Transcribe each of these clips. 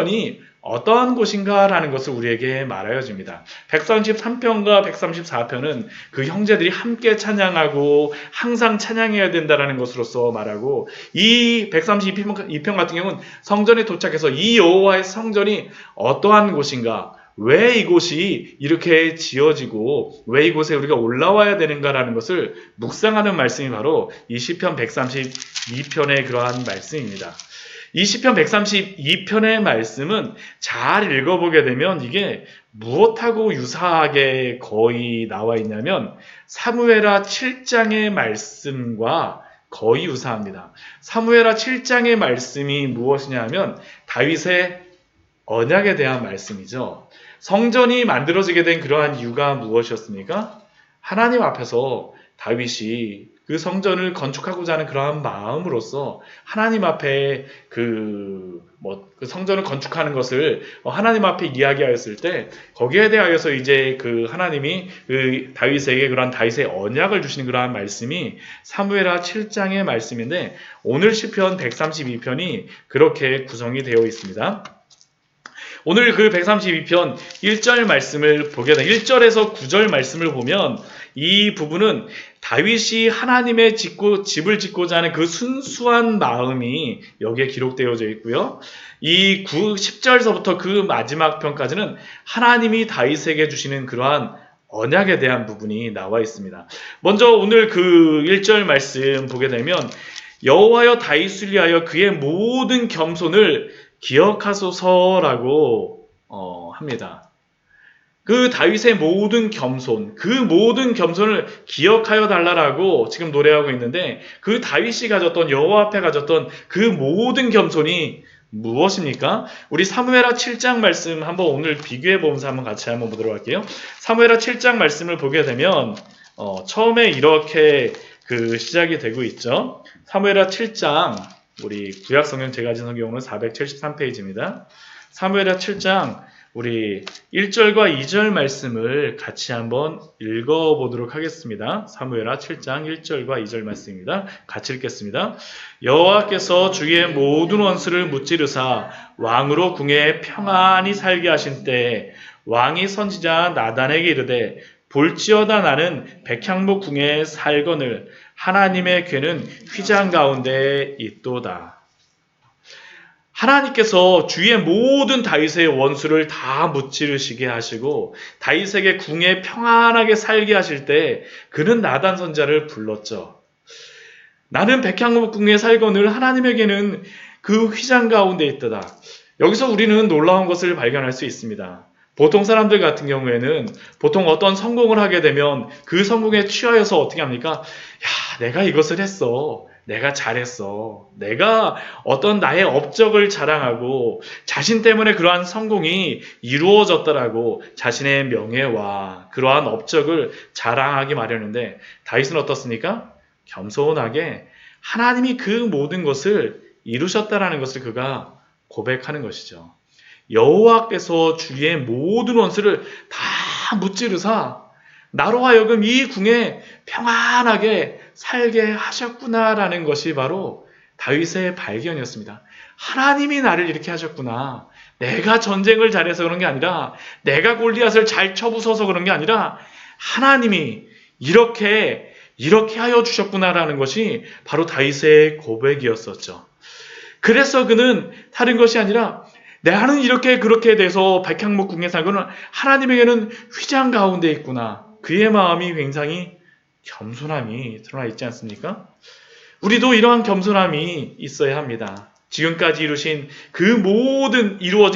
성전이 어떠한 곳인가라는 것을 우리에게 말하여 줍니다. 133편과 134편은 그 형제들이 함께 찬양하고 항상 찬양해야 된다는 것으로서 말하고, 이 132편 같은 경우는 성전에 도착해서 이 여호와의 성전이 어떠한 곳인가, 왜 이곳이 이렇게 지어지고 왜 이곳에 우리가 올라와야 되는가라는 것을 묵상하는 말씀이 바로 이 시편 132편의 그러한 말씀입니다. 이 시편 132편의 말씀은 잘 읽어보게 되면 이게 무엇하고 유사하게 거의 나와 있냐면 사무엘하 7장의 말씀과 거의 유사합니다. 사무엘하 7장의 말씀이 무엇이냐면 다윗의 언약에 대한 말씀이죠. 성전이 만들어지게 된 그러한 이유가 무엇이었습니까? 하나님 앞에서 다윗이 그 성전을 건축하고자 하는 그러한 마음으로서 하나님 앞에 그 성전을 건축하는 것을 하나님 앞에 이야기하였을 때, 거기에 대하여서 이제 그 하나님이 그 다윗에게 그러한 다윗의 언약을 주시는 그러한 말씀이 사무엘하 7장의 말씀인데, 오늘 시편 132편이 그렇게 구성이 되어 있습니다. 오늘 그 132편 1절 말씀을 보게 되면 1절에서 9절 말씀을 보면 이 부분은 다윗이 하나님의 집을 짓고자 하는 그 순수한 마음이 여기에 기록되어져 있고요. 이 10절에서부터 그 마지막 편까지는 하나님이 다윗에게 주시는 그러한 언약에 대한 부분이 나와 있습니다. 먼저 오늘 그 1절 말씀 보게 되면 여호와여 다윗을 위하여 그의 모든 겸손을 기억하소서라고 합니다. 그 다윗의 모든 겸손, 그 모든 겸손을 기억하여 달라라고 지금 노래하고 있는데, 그 다윗이 가졌던, 여호와 앞에 가졌던 그 모든 겸손이 무엇입니까? 우리 사무엘하 7장 말씀 한번 오늘 비교해 보면서 같이 한번 보도록 할게요. 사무엘하 7장 말씀을 보게 되면 처음에 이렇게 그 시작이 되고 있죠. 사무엘하 7장, 우리 구약성경 제가 가진 성경은 473페이지입니다. 사무엘하 7장 우리 1절과 2절 말씀을 같이 한번 읽어보도록 하겠습니다. 사무엘하 7장 1절과 2절 말씀입니다. 같이 읽겠습니다. 여호와께서 주의 모든 원수를 무찌르사 왕으로 궁에 평안히 살게 하신 때에 왕이 선지자 나단에게 이르되 볼지어다 나는 백향목 궁에 살거늘 하나님의 궤는 휘장 가운데 있도다. 하나님께서 주의 모든 다윗의 원수를 다 무찌르시게 하시고 다윗에게 궁에 평안하게 살게 하실 때 그는 나단 선지자를 불렀죠. 나는 백향목 궁에 살거늘 하나님에게는 그 휘장 가운데 있도다. 여기서 우리는 놀라운 것을 발견할 수 있습니다. 보통 사람들 같은 경우에는 보통 어떤 성공을 하게 되면 그 성공에 취하여서 어떻게 합니까? 야, 내가 이것을 했어. 내가 잘했어. 내가 어떤 나의 업적을 자랑하고 자신 때문에 그러한 성공이 이루어졌더라고 자신의 명예와 그러한 업적을 자랑하기 마련인데, 다윗은 어떻습니까? 겸손하게 하나님이 그 모든 것을 이루셨다라는 것을 그가 고백하는 것이죠. 여호와께서 주의 모든 원수를 다 무찌르사 나로 하여금 이 궁에 평안하게 살게 하셨구나라는 것이 바로 다윗의 발견이었습니다. 하나님이 나를 이렇게 하셨구나. 내가 전쟁을 잘해서 그런 게 아니라, 내가 골리앗을 잘 쳐부숴서 그런 게 아니라 하나님이 이렇게 하여 주셨구나라는 것이 바로 다윗의 고백이었었죠. 그래서 그는 다른 것이 아니라 나는 이렇게 그렇게 돼서 백향목 궁에 살고는 하나님에게는 휘장 가운데 있구나. 그의 마음이 굉장히 겸손함이 드러나 있지 않습니까? 우리도 이러한 겸손함이 있어야 합니다. 지금까지 이루어진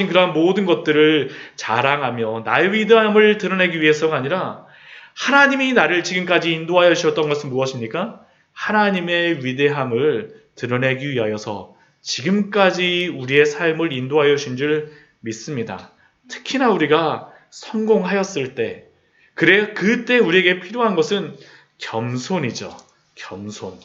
그러한 모든 것들을 자랑하며 나의 위대함을 드러내기 위해서가 아니라 하나님이 나를 지금까지 인도하여 주셨던 것은 무엇입니까? 하나님의 위대함을 드러내기 위하여서 지금까지 우리의 삶을 인도하여 주신 줄 믿습니다. 특히나 우리가 성공하였을 때, 그때 우리에게 필요한 것은 겸손이죠. 겸손.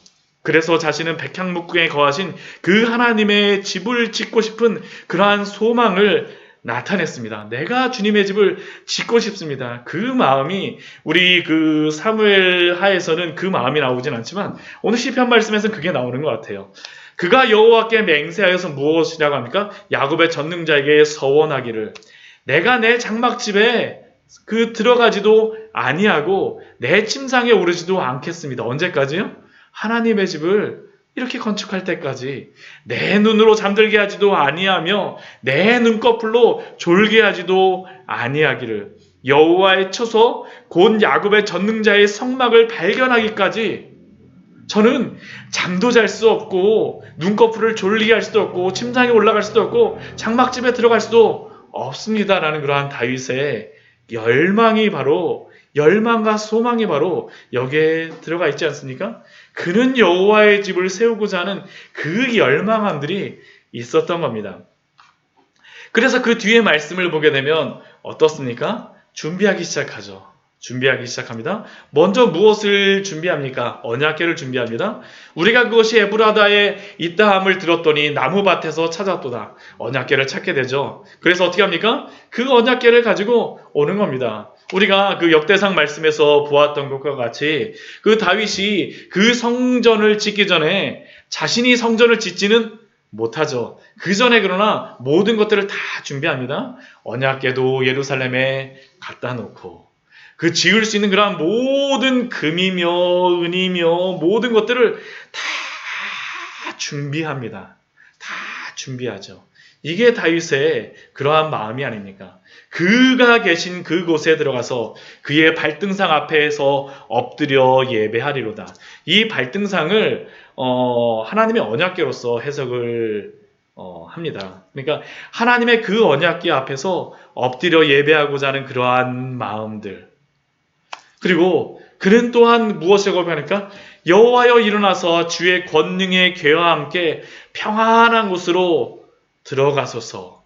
그래서 자신은 백향목궁에 거하신 그 하나님의 집을 짓고 싶은 그러한 소망을 나타냈습니다. 내가 주님의 집을 짓고 싶습니다. 그 마음이 우리 그 사무엘 하에서는 그 마음이 나오진 않지만 오늘 시편 말씀에서는 그게 나오는 것 같아요. 그가 여호와께 맹세하여서 무엇이라고 합니까? 야곱의 전능자에게 서원하기를 내가 내 장막집에 들어가지도 아니하고 내 침상에 오르지도 않겠습니다. 언제까지요? 하나님의 집을 이렇게 건축할 때까지 내 눈으로 잠들게 하지도 아니하며 내 눈꺼풀로 졸게 하지도 아니하기를 여호와의 처소 곧 야곱의 전능자의 성막을 발견하기까지 저는 잠도 잘 수 없고 눈꺼풀을 졸리게 할 수도 없고 침상에 올라갈 수도 없고 장막집에 들어갈 수도 없습니다라는 그러한 다윗의 열망과 소망이 바로 여기에 들어가 있지 않습니까? 그는 여호와의 집을 세우고자 하는 그 열망함들이 있었던 겁니다. 그래서 그 뒤에 말씀을 보게 되면 어떻습니까? 준비하기 시작합니다. 먼저 무엇을 준비합니까? 언약궤를 준비합니다. 우리가 그것이 에브라다에 있다함을 들었더니 나무밭에서 찾았도다. 언약궤를 찾게 되죠. 그래서 어떻게 합니까? 그 언약궤를 가지고 오는 겁니다. 우리가 그 역대상 말씀에서 보았던 것과 같이 그 다윗이 그 성전을 짓기 전에 자신이 성전을 짓지는 못하죠. 그 전에 그러나 모든 것들을 다 준비합니다. 언약궤도 예루살렘에 갖다 놓고 그 지을 수 있는 그러한 모든 금이며 은이며 모든 것들을 다 준비합니다. 다 준비하죠. 이게 다윗의 그러한 마음이 아닙니까? 그가 계신 그곳에 들어가서 그의 발등상 앞에서 엎드려 예배하리로다. 이 발등상을 하나님의 언약궤로서 해석을 합니다. 그러니까 하나님의 그 언약궤 앞에서 엎드려 예배하고자 하는 그러한 마음들. 그리고 그는 또한 무엇이라고 하니까 여호와여 일어나서 주의 권능의 궤와 함께 평안한 곳으로 들어가소서.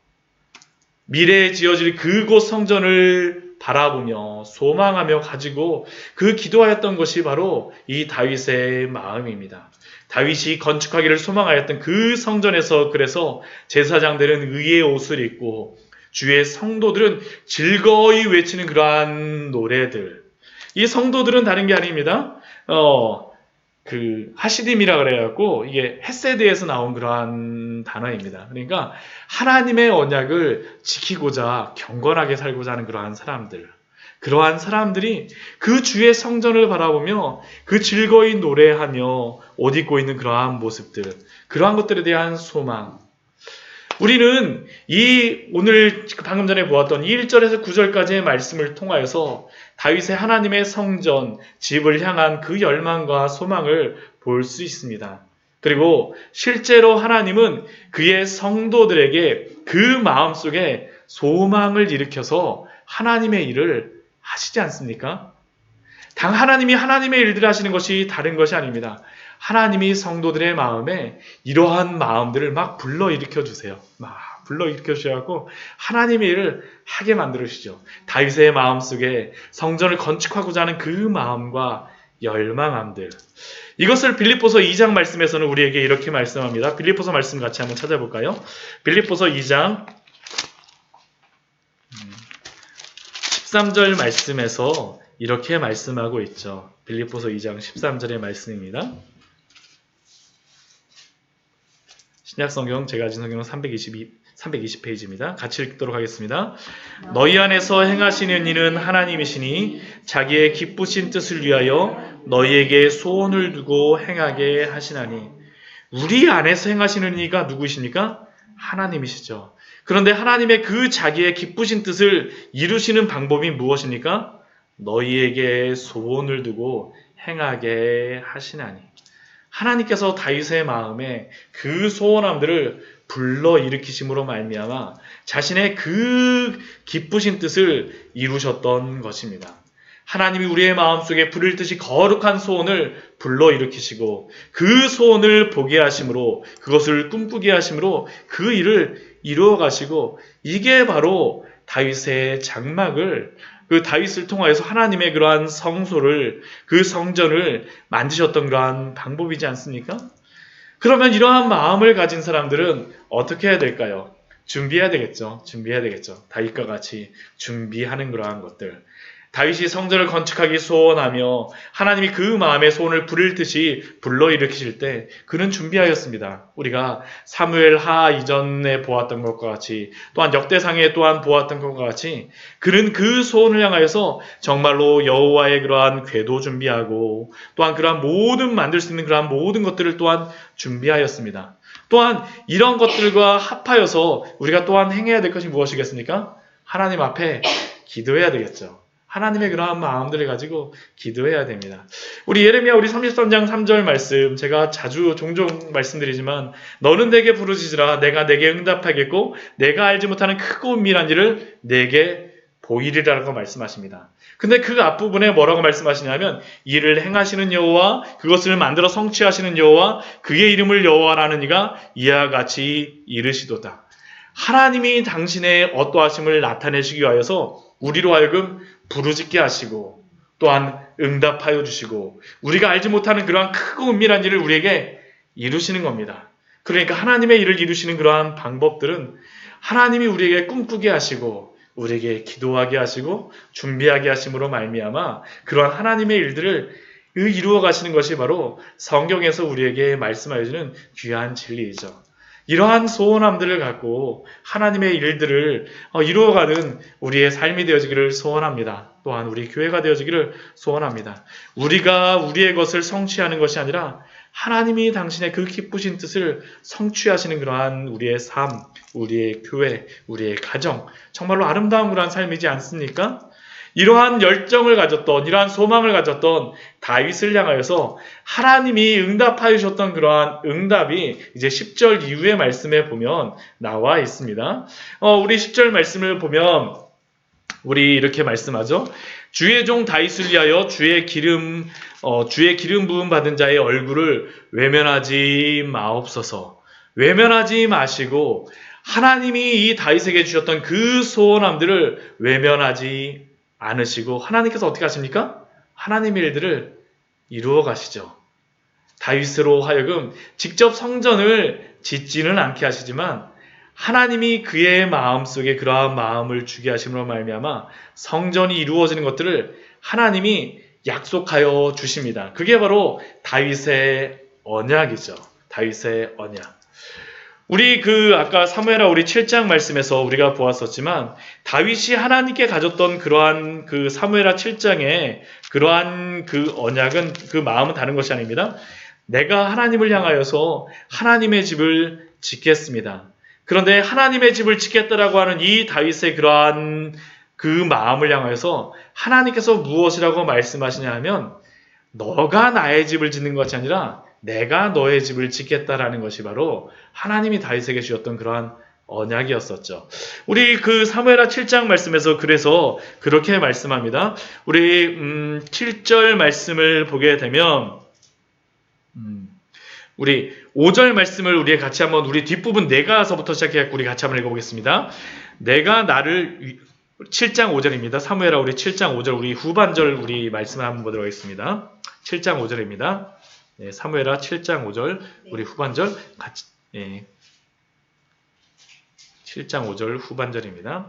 미래에 지어질 그곳 성전을 바라보며 소망하며 가지고 그 기도하였던 것이 바로 이 다윗의 마음입니다. 다윗이 건축하기를 소망하였던 그 성전에서 그래서 제사장들은 의의 옷을 입고 주의 성도들은 즐거이 외치는 그러한 노래들. 이 성도들은 다른 게 아닙니다. 하시딤이라 그래갖고 이게 헤세드에서 나온 그러한 단어입니다. 그러니까 하나님의 언약을 지키고자 경건하게 살고자 하는 그러한 사람들이 그 주의 성전을 바라보며 그 즐거이 노래하며 옷 입고 있는 그러한 모습들, 그러한 것들에 대한 소망. 우리는 오늘 방금 전에 보았던 1절에서 9절까지의 말씀을 통하여서 다윗의 하나님의 성전, 집을 향한 그 열망과 소망을 볼 수 있습니다. 그리고 실제로 하나님은 그의 성도들에게 그 마음속에 소망을 일으켜서 하나님의 일을 하시지 않습니까? 당 하나님이 하나님의 일들을 하시는 것이 다른 것이 아닙니다. 하나님이 성도들의 마음에 이러한 마음들을 막 불러일으켜 주세요. 막 불러일으켜 주셔서 하나님의 일을 하게 만들으시죠. 다윗의 마음속에 성전을 건축하고자 하는 그 마음과 열망함들. 이것을 빌립보서 2장 말씀에서는 우리에게 이렇게 말씀합니다. 빌립보서 말씀 같이 한번 찾아볼까요? 빌립보서 2장 13절 말씀에서 이렇게 말씀하고 있죠. 빌립보서 2장 13절의 말씀입니다. 신약성경 제가 가진 성경은 320페이지입니다. 같이 읽도록 하겠습니다. 너희 안에서 행하시는 이는 하나님이시니 자기의 기쁘신 뜻을 위하여 너희에게 소원을 두고 행하게 하시나니. 우리 안에서 행하시는 이가 누구이십니까? 하나님이시죠. 그런데 하나님의 그 자기의 기쁘신 뜻을 이루시는 방법이 무엇입니까? 너희에게 소원을 두고 행하게 하시나니. 하나님께서 다윗의 마음에 그 소원함들을 불러일으키심으로 말미암아 자신의 그 기쁘신 뜻을 이루셨던 것입니다. 하나님이 우리의 마음속에 불일 듯이 거룩한 소원을 불러일으키시고 그 소원을 보게 하심으로 그것을 꿈꾸게 하심으로 그 일을 이루어 가시고 이게 바로 다윗의 장막을 그 다윗을 통하여서 하나님의 그러한 성소를 그 성전을 만드셨던 그러한 방법이지 않습니까? 그러면 이러한 마음을 가진 사람들은 어떻게 해야 될까요? 준비해야 되겠죠. 준비해야 되겠죠. 다윗과 같이 준비하는 그러한 것들. 다윗이 성전을 건축하기 소원하며 하나님이 그 마음의 소원을 부를 듯이 불러일으키실 때 그는 준비하였습니다. 우리가 사무엘 하 이전에 보았던 것과 같이 또한 역대상에 또한 보았던 것과 같이 그는 그 소원을 향하여서 정말로 여호와의 그러한 궤도 준비하고 또한 그러한 모든 만들 수 있는 그러한 모든 것들을 또한 준비하였습니다. 또한 이런 것들과 합하여서 우리가 또한 행해야 될 것이 무엇이겠습니까? 하나님 앞에 기도해야 되겠죠. 하나님의 그러한 마음들을 가지고 기도해야 됩니다. 우리 예레미야 우리 33장 3절 말씀 제가 종종 말씀드리지만 너는 내게 부르짖으라 내가 내게 응답하겠고 내가 알지 못하는 크고 은밀한 일을 내게 보이리라고 말씀하십니다. 근데 그 앞부분에 뭐라고 말씀하시냐면 이를 행하시는 여호와 그것을 만들어 성취하시는 여호와 그의 이름을 여호와라는 이가 이와 같이 이르시도다. 하나님이 당신의 어떠하심을 나타내시기 위하여서 우리로 하여금 부르짖게 하시고 또한 응답하여 주시고 우리가 알지 못하는 그러한 크고 은밀한 일을 우리에게 이루시는 겁니다. 그러니까 하나님의 일을 이루시는 그러한 방법들은 하나님이 우리에게 꿈꾸게 하시고 우리에게 기도하게 하시고 준비하게 하심으로 말미암아 그러한 하나님의 일들을 이루어 가시는 것이 바로 성경에서 우리에게 말씀하여 주는 귀한 진리이죠. 이러한 소원함들을 갖고 하나님의 일들을 이루어가는 우리의 삶이 되어지기를 소원합니다. 또한 우리 교회가 되어지기를 소원합니다. 우리가 우리의 것을 성취하는 것이 아니라 하나님이 당신의 그 기쁘신 뜻을 성취하시는 그러한 우리의 삶, 우리의 교회, 우리의 가정 정말로 아름다운 그러한 삶이지 않습니까? 이러한 열정을 가졌던 이러한 소망을 가졌던 다윗을 향하여서 하나님이 응답하여 주셨던 그러한 응답이 이제 10절 이후의 말씀에 보면 나와 있습니다. 우리 10절 말씀을 보면 우리 이렇게 말씀하죠. 주의 종 다윗을 위하여 주의 기름 부음 받은 자의 얼굴을 외면하지 마옵소서. 외면하지 마시고 하나님이 이 다윗에게 주셨던 그 소원함들을 외면하지 않으시고 하나님께서 어떻게 하십니까? 하나님의 일들을 이루어 가시죠. 다윗으로 하여금 직접 성전을 짓지는 않게 하시지만 하나님이 그의 마음속에 그러한 마음을 주게 하심으로 말미암아 성전이 이루어지는 것들을 하나님이 약속하여 주십니다. 그게 바로 다윗의 언약이죠. 다윗의 언약. 우리 아까 사무엘하 우리 7장 말씀에서 우리가 보았었지만 다윗이 하나님께 가졌던 그러한 사무엘하 7장에 그러한 언약은 그 마음은 다른 것이 아닙니다. 내가 하나님을 향하여서 하나님의 집을 짓겠습니다. 그런데 하나님의 집을 짓겠다라고 하는 이 다윗의 그러한 그 마음을 향하여서 하나님께서 무엇이라고 말씀하시냐 하면 너가 나의 집을 짓는 것이 아니라 내가 너의 집을 짓겠다라는 것이 바로 하나님이 다윗에게 주셨던 그러한 언약이었었죠. 우리 사무엘하 7장 말씀에서 그래서 그렇게 말씀합니다. 우리 7절 말씀을 보게 되면 우리 5절 말씀을 우리 같이 한번 우리 뒷부분 내가서부터 시작해 우리 같이 한번 읽어보겠습니다. 내가 나를 7장 5절입니다. 사무엘하 우리 7장 5절 우리 후반절 우리 말씀을 한번 보도록 하겠습니다. 7장 5절입니다. 네, 사무엘하 7장 5절 우리 후반절 같이 7장 5절 후반절입니다.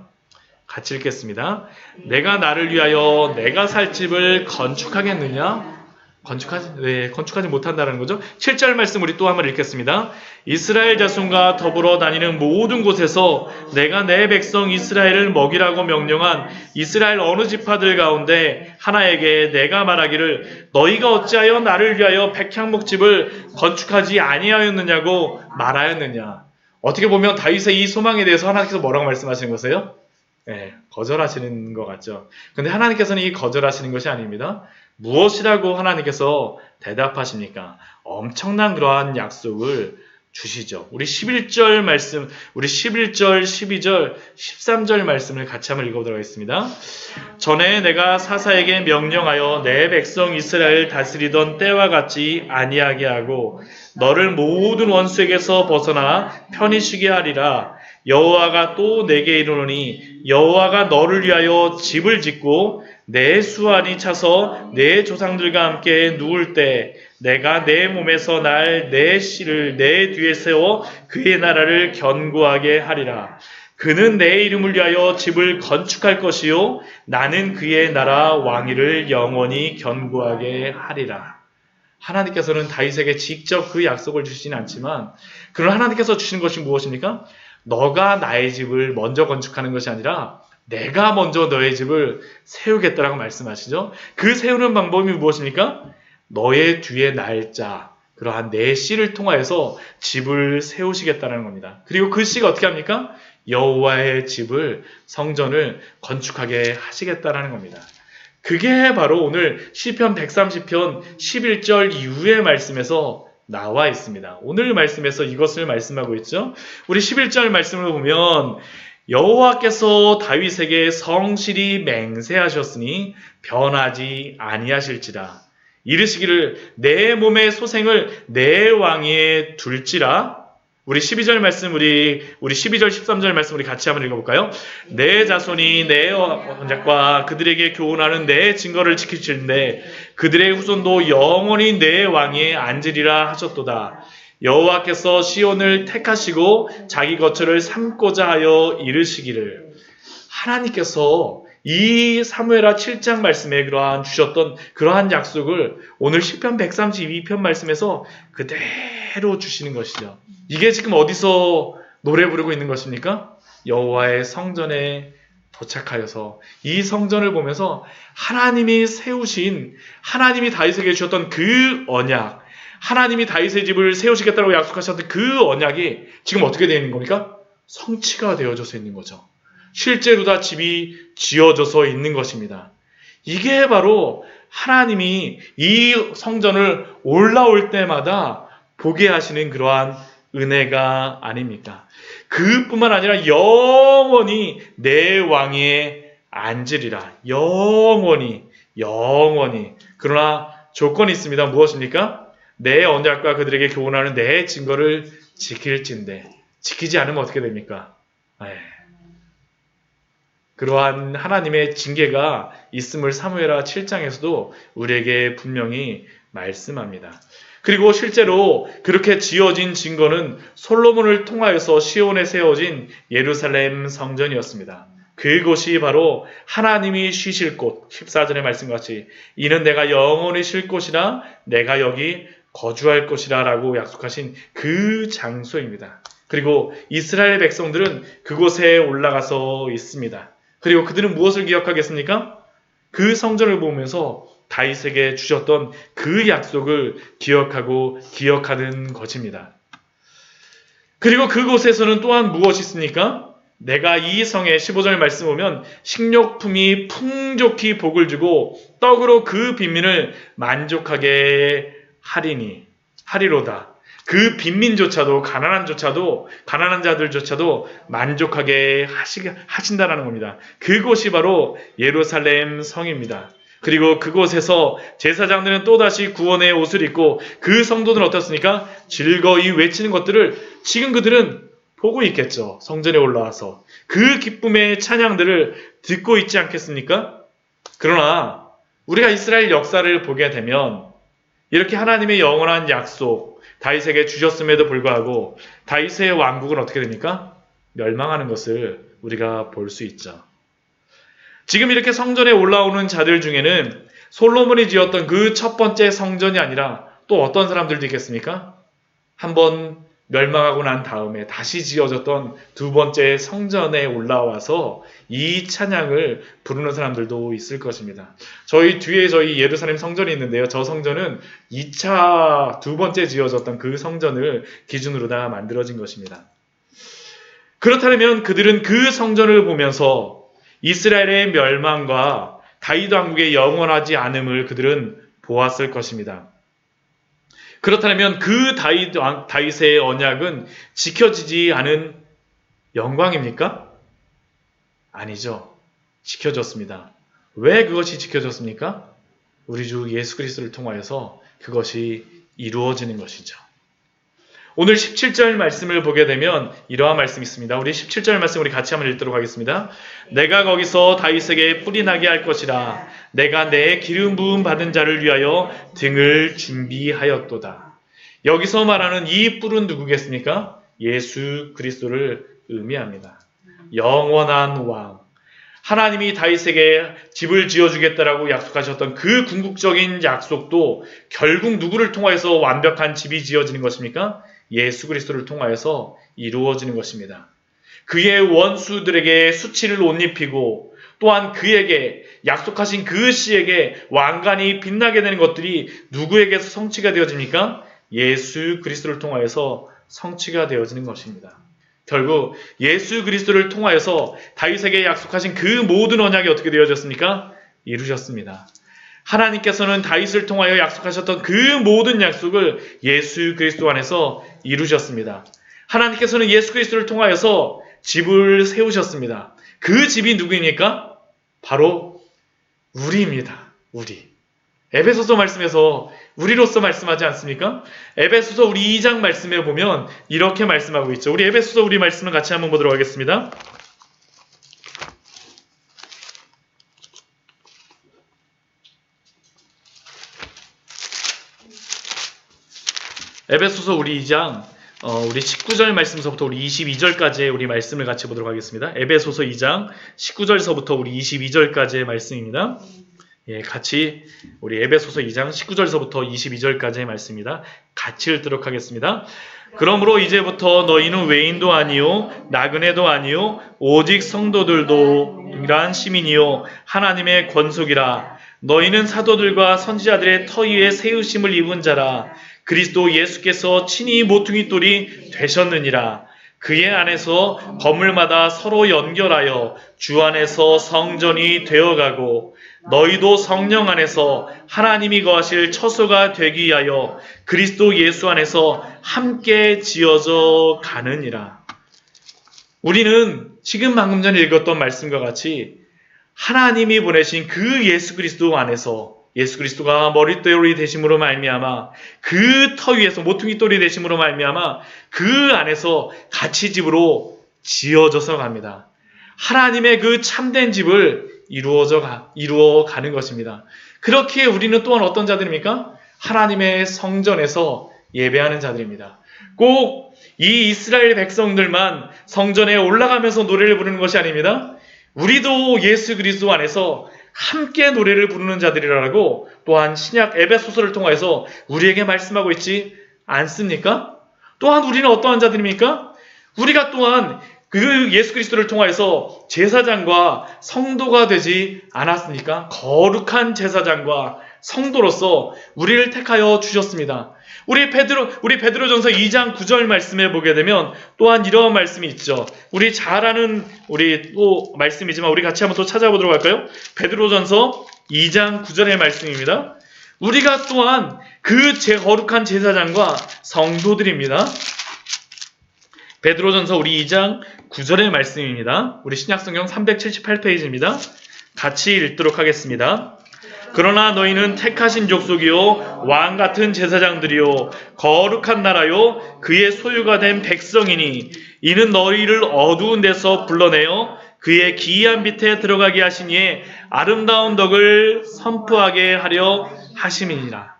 같이 읽겠습니다. 내가 나를 위하여 내가 살 집을 건축하겠느냐? 건축하지 못한다는 거죠. 7절 말씀 우리 또 한번 읽겠습니다. 이스라엘 자손과 더불어 다니는 모든 곳에서 내가 내 백성 이스라엘을 먹이라고 명령한 이스라엘 어느 지파들 가운데 하나에게 내가 말하기를 너희가 어찌하여 나를 위하여 백향목집을 건축하지 아니하였느냐고 말하였느냐. 어떻게 보면 다윗의 이 소망에 대해서 하나님께서 뭐라고 말씀하시는 거세요? 네, 거절하시는 것 같죠. 근데 하나님께서는 이 거절하시는 것이 아닙니다. 무엇이라고 하나님께서 대답하십니까? 엄청난 그러한 약속을 주시죠. 우리 11절 말씀, 우리 11절, 12절, 13절 말씀을 같이 한번 읽어보도록 하겠습니다. 전에 내가 사사에게 명령하여 내 백성 이스라엘 다스리던 때와 같이 아니하게 하고 너를 모든 원수에게서 벗어나 편히 쉬게 하리라. 여호와가 또 내게 이르노니 여호와가 너를 위하여 집을 짓고 내 수완이 차서 내 조상들과 함께 누울 때 내가 내 몸에서 날 내 씨를 내 뒤에 세워 그의 나라를 견고하게 하리라. 그는 내 이름을 위하여 집을 건축할 것이요 나는 그의 나라 왕위를 영원히 견고하게 하리라. 하나님께서는 다윗에게 직접 그 약속을 주시진 않지만 그러나 하나님께서 주시는 것이 무엇입니까? 너가 나의 집을 먼저 건축하는 것이 아니라 내가 먼저 너의 집을 세우겠다라고 말씀하시죠. 그 세우는 방법이 무엇입니까? 너의 뒤에 날짜, 그러한 내 씨를 통하여서 집을 세우시겠다는 겁니다. 그리고 그 씨가 어떻게 합니까? 여호와의 집을, 성전을 건축하게 하시겠다는 겁니다. 그게 바로 오늘 시편 130편 11절 이후의 말씀에서 나와 있습니다. 오늘 말씀에서 이것을 말씀하고 있죠. 우리 11절 말씀을 보면 여호와께서 다윗에게 성실히 맹세하셨으니 변하지 아니하실지라. 이르시기를 내 몸의 소생을 내 왕위에 둘지라. 우리 12절 말씀, 우리 12절 13절 말씀 우리 같이 한번 읽어볼까요? 내 자손이 내 언약과 그들에게 교훈하는 내 증거를 지키실는데 그들의 후손도 영원히 내 왕위에 앉으리라 하셨도다. 여호와께서 시온을 택하시고 자기 거처를 삼고자 하여 이르시기를. 하나님께서 이 사무엘하 7장 말씀에 주셨던 그러한 약속을 오늘 시편 132편 말씀에서 그대로 주시는 것이죠. 이게 지금 어디서 노래 부르고 있는 것입니까? 여호와의 성전에 도착하여서 이 성전을 보면서 하나님이 세우신, 하나님이 다윗에게 주셨던 그 언약, 하나님이 다윗의 집을 세우시겠다고 약속하셨던 그 언약이 지금 어떻게 되어 있는 겁니까? 성취가 되어져서 있는 거죠. 실제로 다 집이 지어져서 있는 것입니다. 이게 바로 하나님이 이 성전을 올라올 때마다 보게 하시는 그러한 은혜가 아닙니까? 그뿐만 아니라 영원히 내 왕위에 앉으리라. 영원히. 그러나 조건이 있습니다. 무엇입니까? 내 언약과 그들에게 교훈하는 내 증거를 지킬진데, 지키지 않으면 어떻게 됩니까? 그러한 하나님의 징계가 있음을 사무엘하 7장에서도 우리에게 분명히 말씀합니다. 그리고 실제로 그렇게 지어진 증거는 솔로몬을 통하여서 시온에 세워진 예루살렘 성전이었습니다. 그곳이 바로 하나님이 쉬실 곳, 14절의 말씀같이 이는 내가 영원히 쉴 곳이라 내가 여기 거주할 곳이라 라고 약속하신 그 장소입니다. 그리고 이스라엘 백성들은 그곳에 올라가서 있습니다. 그리고 그들은 무엇을 기억하겠습니까? 그 성전을 보면서 다윗에게 주셨던 그 약속을 기억하는 것입니다. 그리고 그곳에서는 또한 무엇이 있습니까? 내가 이 성에 15절 말씀 보면 식료품이 풍족히 복을 주고 떡으로 그 빈민을 만족하게 하리로다. 그 빈민조차도 가난한 자들조차도 만족하게 하신다라는 겁니다. 그곳이 바로 예루살렘 성입니다. 그리고 그곳에서 제사장들은 또다시 구원의 옷을 입고 그 성도들은 어떻습니까? 즐거이 외치는 것들을 지금 그들은 보고 있겠죠. 성전에 올라와서 그 기쁨의 찬양들을 듣고 있지 않겠습니까? 그러나 우리가 이스라엘 역사를 보게 되면 이렇게 하나님의 영원한 약속 다윗에게 주셨음에도 불구하고 다윗의 왕국은 어떻게 됩니까? 멸망하는 것을 우리가 볼 수 있죠. 지금 이렇게 성전에 올라오는 자들 중에는 솔로몬이 지었던 그 첫 번째 성전이 아니라 또 어떤 사람들도 있겠습니까? 한번 멸망하고 난 다음에 다시 지어졌던 두 번째 성전에 올라와서 이 찬양을 부르는 사람들도 있을 것입니다. 저희 뒤에 예루살렘 성전이 있는데요. 저 성전은 2차 두 번째 지어졌던 그 성전을 기준으로 다 만들어진 것입니다. 그렇다면 그들은 그 성전을 보면서 이스라엘의 멸망과 다윗 왕국의 영원하지 않음을 그들은 보았을 것입니다. 그렇다면 그 다윗의 언약은 지켜지지 않은 영광입니까? 아니죠. 지켜졌습니다. 왜 그것이 지켜졌습니까? 우리 주 예수 그리스도를 통하여서 그것이 이루어지는 것이죠. 오늘 17절 말씀을 보게 되면 이러한 말씀이 있습니다. 우리 17절 말씀 우리 같이 한번 읽도록 하겠습니다. 내가 거기서 다윗에게 뿔이 나게 할 것이라. 내가 내 기름 부음 받은 자를 위하여 등을 준비하였도다. 여기서 말하는 이 뿔은 누구겠습니까? 예수 그리스도를 의미합니다. 영원한 왕. 하나님이 다윗에게 집을 지어주겠다라고 약속하셨던 그 궁극적인 약속도 결국 누구를 통하여서 완벽한 집이 지어지는 것입니까? 예수 그리스도를 통하여서 이루어지는 것입니다. 그의 원수들에게 수치를 옷 입히고 또한 그에게 약속하신 그 씨에게 왕관이 빛나게 되는 것들이 누구에게서 성취가 되어집니까? 예수 그리스도를 통하여서 성취가 되어지는 것입니다. 결국 예수 그리스도를 통하여서 다윗에게 약속하신 그 모든 언약이 어떻게 되어졌습니까? 이루셨습니다. 하나님께서는 다윗을 통하여 약속하셨던 그 모든 약속을 예수 그리스도 안에서 이루셨습니다. 하나님께서는 예수 그리스도를 통하여서 집을 세우셨습니다. 그 집이 누구입니까? 바로 우리입니다. 우리. 에베소서 말씀에서 우리로서 말씀하지 않습니까? 에베소서 우리 2장 말씀에 보면 이렇게 말씀하고 있죠. 우리 에베소서 우리 말씀을 같이 한번 보도록 하겠습니다. 에베소서 우리 2장 우리 19절 말씀서부터 우리 22절까지의 우리 말씀을 같이 보도록 하겠습니다. 에베소서 2장 19절서부터 우리 22절까지의 말씀입니다. 예, 같이 우리 에베소서 2장 19절서부터 22절까지의 말씀입니다. 같이 읽도록 하겠습니다. 그러므로 이제부터 너희는 외인도 아니요 나그네도 아니요 오직 성도들도 일한 시민이요 하나님의 권속이라. 너희는 사도들과 선지자들의 터위에 세우심을 입은 자라. 그리스도 예수께서 친히 모퉁이 돌이 되셨느니라. 그의 안에서 건물마다 서로 연결하여 주 안에서 성전이 되어가고 너희도 성령 안에서 하나님이 거하실 처소가 되기 위하여 그리스도 예수 안에서 함께 지어져 가느니라. 우리는 지금 방금 전에 읽었던 말씀과 같이 하나님이 보내신 그 예수 그리스도 안에서 예수 그리스도가 머릿돌이 되심으로 말미암아 그 터 위에서 모퉁이 돌이 되심으로 말미암아 그 안에서 같이 집으로 지어져서 갑니다. 하나님의 그 참된 집을 이루어가는 것입니다. 그렇기에 우리는 또한 어떤 자들입니까? 하나님의 성전에서 예배하는 자들입니다. 꼭 이 이스라엘 백성들만 성전에 올라가면서 노래를 부르는 것이 아닙니다. 우리도 예수 그리스도 안에서 함께 노래를 부르는 자들이라고 또한 신약 에베소서를 통해서 우리에게 말씀하고 있지 않습니까? 또한 우리는 어떠한 자들입니까? 우리가 또한 그 예수 그리스도를 통하여서 제사장과 성도가 되지 않았습니까? 거룩한 제사장과 성도로서 우리를 택하여 주셨습니다. 우리 베드로전서 2장 9절 말씀에 보게 되면 또한 이러한 말씀이 있죠. 우리 잘 아는 우리 또 말씀이지만 우리 같이 한번 또 찾아보도록 할까요? 베드로전서 2장 9절의 말씀입니다. 우리가 또한 그 거룩한 제사장과 성도들입니다. 베드로전서 우리 2장 9절의 말씀입니다. 우리 신약성경 378페이지입니다. 같이 읽도록 하겠습니다. 그러나 너희는 택하신 족속이요 왕같은 제사장들이요 거룩한 나라요 그의 소유가 된 백성이니 이는 너희를 어두운 데서 불러내어 그의 기이한 빛에 들어가게 하시니에 아름다운 덕을 선포하게 하려 하심이니라.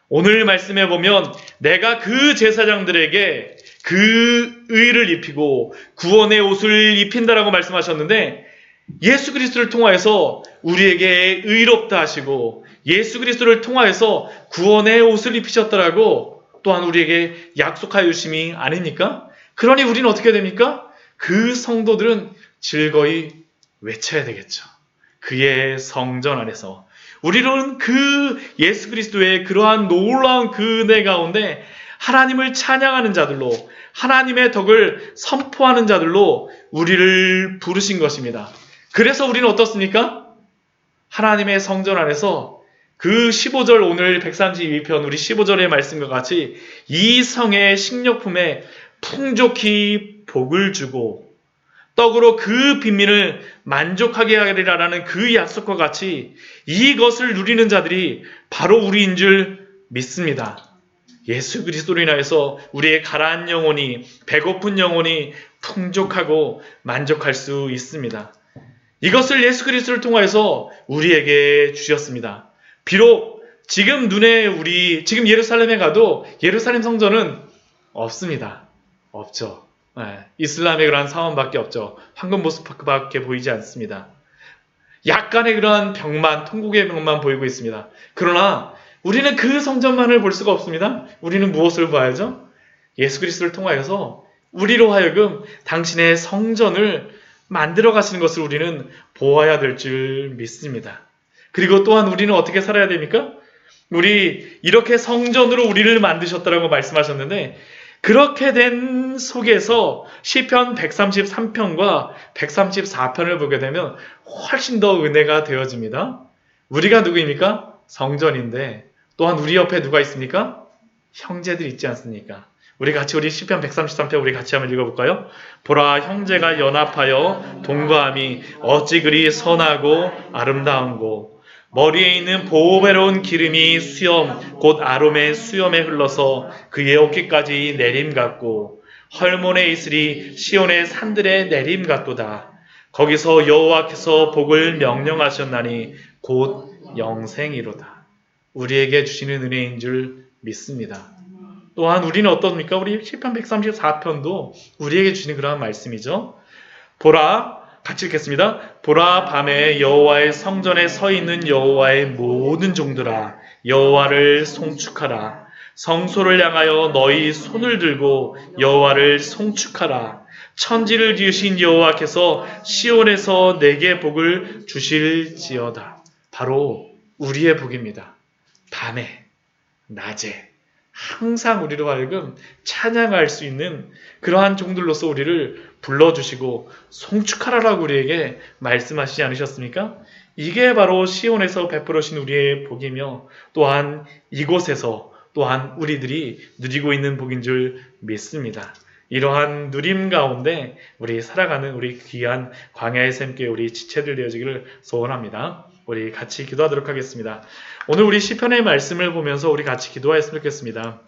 오늘 말씀해 보면 내가 그 제사장들에게 그 의를 입히고 구원의 옷을 입힌다라고 말씀하셨는데 예수 그리스도를 통하여서 우리에게 의롭다 하시고 예수 그리스도를 통하여서 구원의 옷을 입히셨다라고 또한 우리에게 약속하여 주심이 아닙니까? 그러니 우리는 어떻게 됩니까? 그 성도들은 즐거이 외쳐야 되겠죠. 그의 성전 안에서 우리는 그 예수 그리스도의 그러한 놀라운 그 은혜 가운데 하나님을 찬양하는 자들로 하나님의 덕을 선포하는 자들로 우리를 부르신 것입니다. 그래서 우리는 어떻습니까? 하나님의 성전 안에서 그 15절 오늘 132편 우리 15절의 말씀과 같이 이 성의 식료품에 풍족히 복을 주고 떡으로 그 빈민을 만족하게 하리라라는 그 약속과 같이 이것을 누리는 자들이 바로 우리인 줄 믿습니다. 예수 그리스도로 인하여서 우리의 가라앉은 영혼이, 배고픈 영혼이 풍족하고 만족할 수 있습니다. 이것을 예수 그리스도를 통하여서 우리에게 주셨습니다. 비록 지금 지금 예루살렘에 가도 예루살렘 성전은 없습니다. 없죠. 이슬람의 그러한 사원밖에 없죠. 황금 모습밖에 보이지 않습니다. 약간의 그러한 병만, 통곡의 병만 보이고 있습니다. 그러나 우리는 그 성전만을 볼 수가 없습니다. 우리는 무엇을 봐야죠? 예수 그리스도를 통하여서 우리로 하여금 당신의 성전을 만들어 가시는 것을 우리는 보아야 될 줄 믿습니다. 그리고 또한 우리는 어떻게 살아야 됩니까? 우리 이렇게 성전으로 우리를 만드셨다라고 말씀하셨는데 그렇게 된 속에서 시편 133편과 134편을 보게 되면 훨씬 더 은혜가 되어집니다. 우리가 누구입니까? 성전인데 또한 우리 옆에 누가 있습니까? 형제들이 있지 않습니까? 우리 시편 133편 우리 같이 한번 읽어볼까요? 보라, 형제가 연합하여 동거함이 어찌 그리 선하고 아름다운고, 머리에 있는 보배로운 기름이 수염 곧 아롬의 수염에 흘러서 그의 어깨까지 내림 같고, 헐몬의 이슬이 시온의 산들에 내림 같도다. 거기서 여호와께서 복을 명령하셨나니 곧 영생이로다. 우리에게 주시는 은혜인 줄 믿습니다. 또한 우리는 어떻습니까? 우리 시편 134편도 우리에게 주시는 그러한 말씀이죠. 보라, 같이 읽겠습니다. 보라, 밤에 여호와의 성전에 서 있는 여호와의 모든 종들아, 여호와를 송축하라. 성소를 향하여 너희 손을 들고 여호와를 송축하라. 천지를 지으신 여호와께서 시온에서 내게 복을 주실지어다. 바로 우리의 복입니다. 밤에, 낮에 항상 우리로 하여금 찬양할 수 있는 그러한 종들로서 우리를 불러주시고 송축하라라고 우리에게 말씀하시지 않으셨습니까? 이게 바로 시온에서 베풀어신 우리의 복이며 또한 이곳에서 또한 우리들이 누리고 있는 복인 줄 믿습니다. 이러한 누림 가운데 우리 살아가는 우리 귀한 광야의 샘께 우리 지체들 되어지기를 소원합니다. 우리 같이 기도하도록 하겠습니다. 오늘 우리 시편의 말씀을 보면서 우리 같이 기도하였으면 좋겠습니다.